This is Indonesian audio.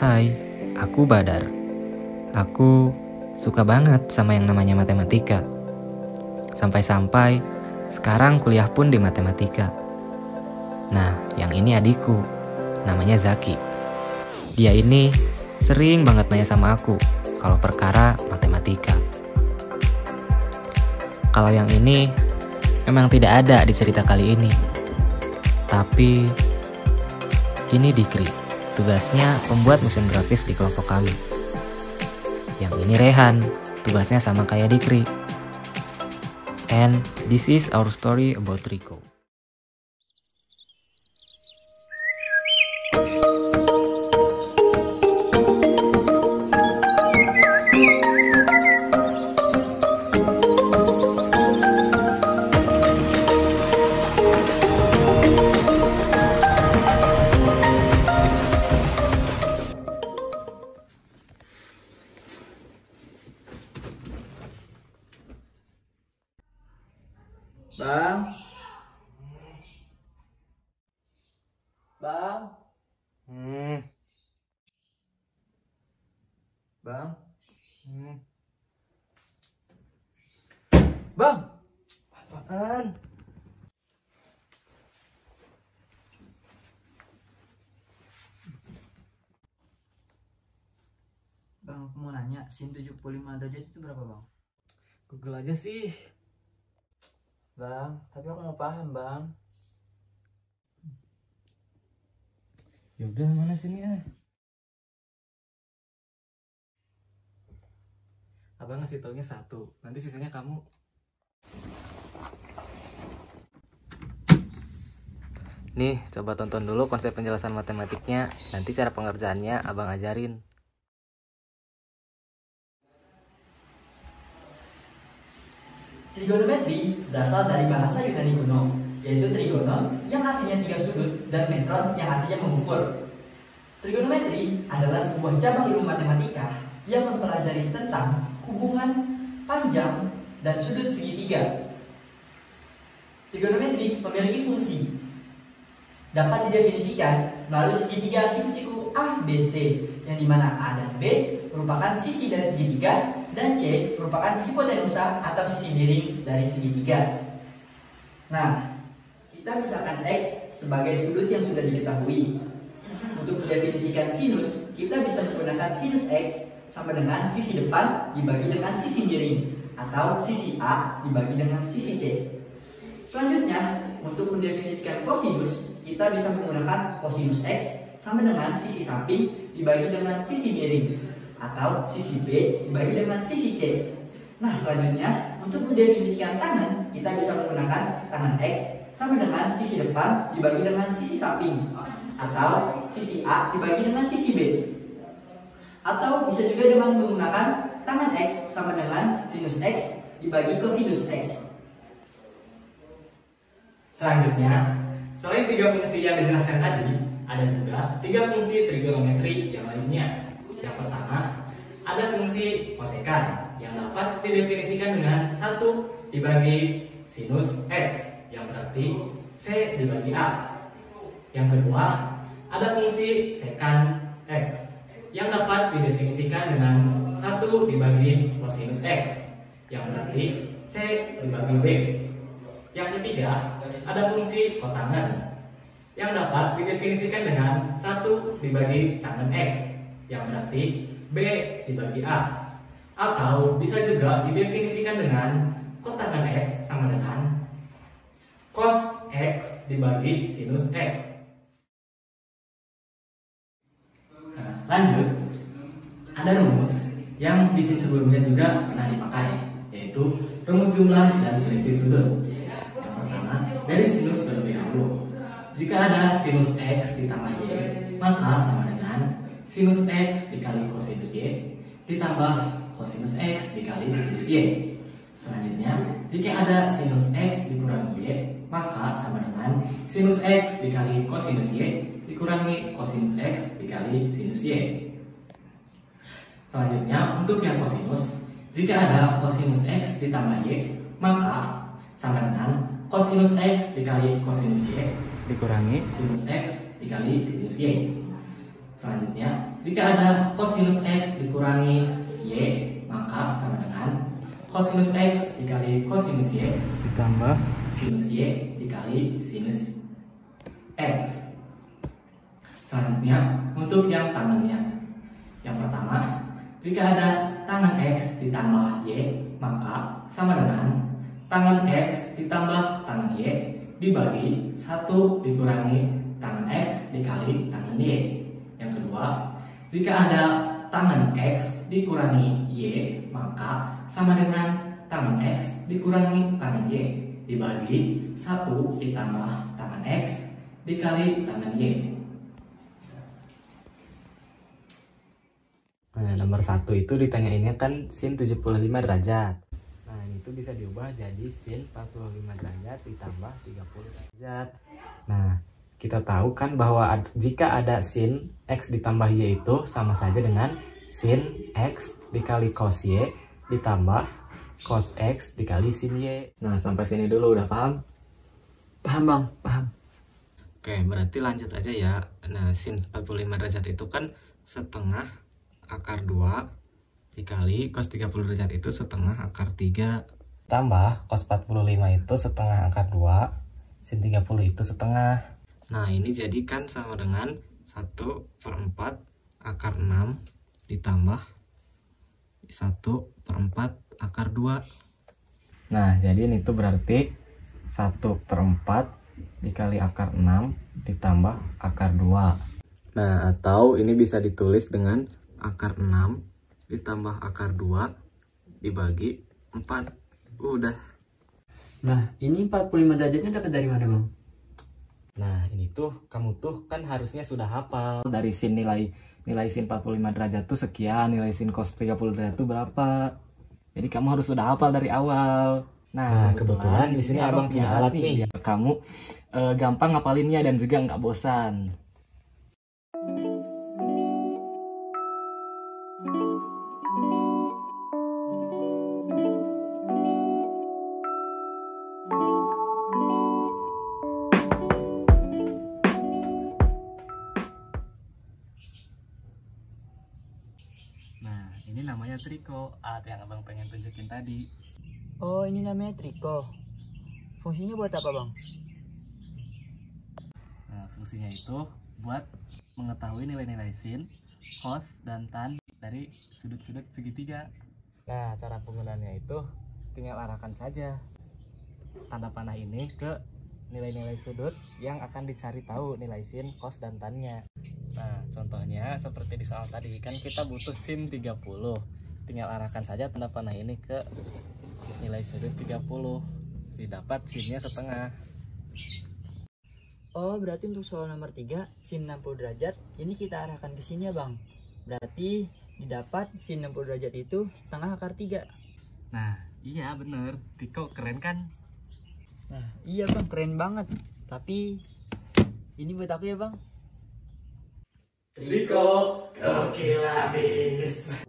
Hai, aku Badar. Aku suka banget sama yang namanya matematika. Sampai-sampai sekarang kuliah pun di matematika. Nah, yang ini adikku, namanya Zaki. Dia ini sering banget nanya sama aku kalau perkara matematika. Kalau yang ini memang tidak ada di cerita kali ini. Tapi ini Dikri. Tugasnya pembuat mesin grafis di kelompok kami. Yang ini Rehan, tugasnya sama kayak Dikri. And this is our story about Rico. Bang. Bang. Bang. Bang. Apaan? Bang, aku mau nanya, sin 75 derajat itu berapa, Bang? Google aja sih. Bang, tapi aku mau paham, Bang. Yaudah, mana sini ya? Abang ngasih taunya 1, nanti sisanya kamu. Nih, coba tonton dulu konsep penjelasan matematiknya. Nanti cara pengerjaannya abang ajarin. Trigonometri berasal dari bahasa Yunani kuno, yaitu trigonon yang artinya 3 sudut dan metron yang artinya mengukur. Trigonometri adalah sebuah cabang ilmu matematika yang mempelajari tentang hubungan panjang dan sudut segitiga. Trigonometri memiliki fungsi dapat didefinisikan melalui segitiga siku-siku A, B, C, yang dimana A dan B merupakan sisi dari segitiga dan C merupakan hipotenusa atau sisi miring dari segitiga. Nah, kita misalkan X sebagai sudut yang sudah diketahui. Untuk mendefinisikan sinus, kita bisa menggunakan sinus X sama dengan sisi depan dibagi dengan sisi miring, atau sisi A dibagi dengan sisi C. Selanjutnya, untuk mendefinisikan kosinus, kita bisa menggunakan kosinus X sama dengan sisi samping dibagi dengan sisi miring, atau sisi B dibagi dengan sisi C. Nah, selanjutnya untuk mendefinisikan tangen, kita bisa menggunakan tangen X sama dengan sisi depan dibagi dengan sisi samping, atau sisi A dibagi dengan sisi B. Atau bisa juga dengan menggunakan tangen X sama dengan sinus X dibagi kosinus X. Selanjutnya, selain 3 fungsi yang dijelaskan tadi, ada juga 3 fungsi trigonometri yang lainnya. Yang pertama, ada fungsi kosekan yang dapat didefinisikan dengan 1 dibagi sinus X, yang berarti C dibagi A. Yang kedua, ada fungsi sekan X yang dapat didefinisikan dengan 1 dibagi kosinus X, yang berarti C dibagi B. Yang ketiga, ada fungsi kotangen yang dapat didefinisikan dengan 1 dibagi tangen X, yang berarti B dibagi A. Atau bisa juga didefinisikan dengan kotangen X sama dengan cos X dibagi sinus X. Nah, lanjut, ada rumus yang di sini sebelumnya juga pernah dipakai, yaitu rumus jumlah dan selisih sudut. Yang pertama, dari sinus terlebih dahulu. Jika ada sinus X ditambah Y, maka sama dengan sinus X dikali kosinus Y ditambah kosinus X dikali sinus Y. Selanjutnya, jika ada sinus X dikurangi Y, maka sama dengan sinus X dikali kosinus Y dikurangi kosinus X dikali sinus Y. Selanjutnya, untuk yang kosinus, jika ada kosinus X ditambah Y, maka sama dengan kosinus X dikali kosinus Y Dikurangi sinus X dikali sinus Y. Selanjutnya, jika ada kosinus X dikurangi Y, maka sama dengan kosinus X dikali kosinus Y Ditambah sinus Y dikali sinus X. Selanjutnya, untuk yang tangannya. Yang pertama, jika ada tangan X ditambah Y, maka sama dengan tangan X ditambah tangan Y dibagi 1 dikurangi tangan X dikali tangan Y. Yang kedua, jika ada tangan X dikurangi Y, maka sama dengan tangan X dikurangi tangan Y dibagi 1 ditambah tangan X dikali tangan Y. Nah, nomor 1 itu ditanyainnya kan sin 75 derajat. Nah, ini tuh bisa diubah jadi sin 45 derajat ditambah 30 derajat. Nah, kita tahu kan bahwa jika ada sin X ditambah Y itu sama saja dengan sin X dikali cos Y ditambah cos X dikali sin Y. Nah, sampai sini dulu udah paham? Paham bang, paham. Oke, berarti lanjut aja ya. Nah, sin 45 derajat itu kan setengah akar 2 dikali cos 30 derajat itu setengah akar 3 tambah cos 45 itu setengah akar 2 sin 30 itu setengah. Nah, ini jadikan sama dengan 1/4 akar 6 ditambah 1/4 akar 2. Nah, jadi ini tuh berarti 1/4 dikali akar 6 ditambah akar 2. Nah, atau ini bisa ditulis dengan akar 6 ditambah akar 2 dibagi 4. Udah. Nah, ini 45 derajatnya dapat dari mana bang? Nah, ini tuh kamu tuh kan harusnya sudah hafal dari sin nilai sin 45 derajat tuh sekian, nilai sin cos 30 derajat tuh berapa. Jadi kamu harus sudah hafal dari awal. Nah, kebetulan di sini abang punya alat nih biar kamu gampang ngapalinnya dan juga nggak bosan. Nah, ini namanya triko, alat yang abang pengen tunjukin tadi. Oh, ini namanya triko. Fungsinya buat apa bang? Nah, fungsinya itu buat mengetahui nilai-nilai sin, cos, dan tan dari sudut-sudut segitiga. Nah, cara penggunaannya itu tinggal arahkan saja tanda panah ini ke nilai-nilai sudut yang akan dicari tahu nilai sin, cos, dan tan-nya. Nah, contohnya seperti di soal tadi kan kita butuh sin 30. Tinggal arahkan saja tanda panah ini ke nilai sudut 30. Didapat sinnya setengah. Oh, berarti untuk soal nomor 3, sin 60 derajat, ini kita arahkan ke sini ya bang. Berarti didapat sin 60 derajat itu setengah akar 3. Nah, iya bener. Tiko keren kan? Nah, iya bang, keren banget. Tapi, ini buat aku ya bang. Triko gokil habis.